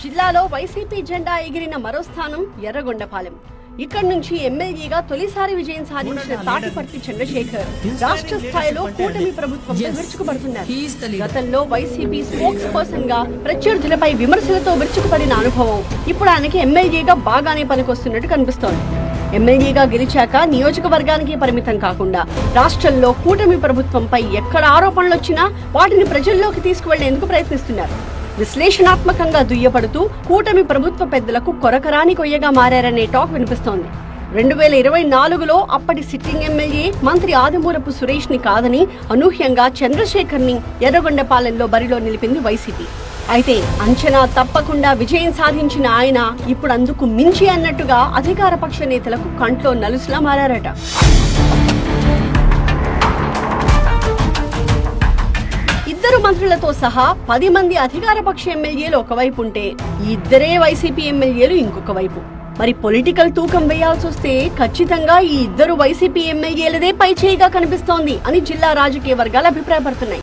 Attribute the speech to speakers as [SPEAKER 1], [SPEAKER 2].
[SPEAKER 1] జిల్లాలో వైసీపీ జెండా ఎగిరిన మరో స్థానం ఎర్రగొండపాలెం. ఇక్కడి నుంచి ఎమ్మెల్యేగా తొలిసారి విజయం సాధించిన తాటిపర్తి చంద్రశేఖర్ రాష్ట్ర స్థాయిలో కూటమి ప్రభుత్వంపై విరుచుకుపడుతున్నారు. గతంలో వైసీపీ స్పోక్స్ పర్సన్ గా ప్రత్యర్థులపై విమర్శలతో విరుచుకుపడిన అనుభవం ఇప్పుడు ఆయనకి ఎమ్మెల్యేగా బాగానే పనికొస్తున్నట్టు కనిపిస్తోంది. ఎమ్మెల్యేగా గెలిచాక నియోజకవర్గానికి పరిమితం కాకుండా రాష్ట్రంలో కూటమి ప్రభుత్వంపై ఎక్కడ ఆరోపణలు వచ్చినా వాటిని ప్రజల్లోకి తీసుకువెళ్లేందుకు ప్రయత్నిస్తున్నారు. విశ్లేషణాత్మకంగా దుయ్యపడుతూ కూటమి ప్రభుత్వ పెద్దలకు కొరకరాని కొయ్యగా మారారనే టాక్ వినిపిస్తోంది. 2024లో అప్పటి సిట్టింగ్ ఎమ్మెల్యే మంత్రి ఆదిమూలపు సురేష్ ని కాదని అనూహ్యంగా చంద్రశేఖర్ ని ఎర్రగొండపాలెంలో బరిలో నిలిపింది వైసీపీ. అయితే అంచనా తప్పకుండా విజయం సాధించిన ఆయన ఇప్పుడు అందుకు మించి అన్నట్టుగా అధికార పక్ష నేతలకు కంట్లో నలుసులా మారారట. ఇద్దరు మంత్రులతో సహా 10 మంది అధికార పక్ష ఎమ్మెల్యేలు ఒకవైపు ఉంటే ఇద్దరే వైసీపీ ఎమ్మెల్యేలు ఇంకొక వైపు. మరి పొలిటికల్ తూకం వేయాల్సి వస్తే ఖచ్చితంగా ఈ ఇద్దరు వైసీపీ ఎమ్మెల్యేలదే పైచేయిగా కనిపిస్తోంది అని జిల్లా రాజకీయ వర్గాలు అభిప్రాయపడుతున్నాయి.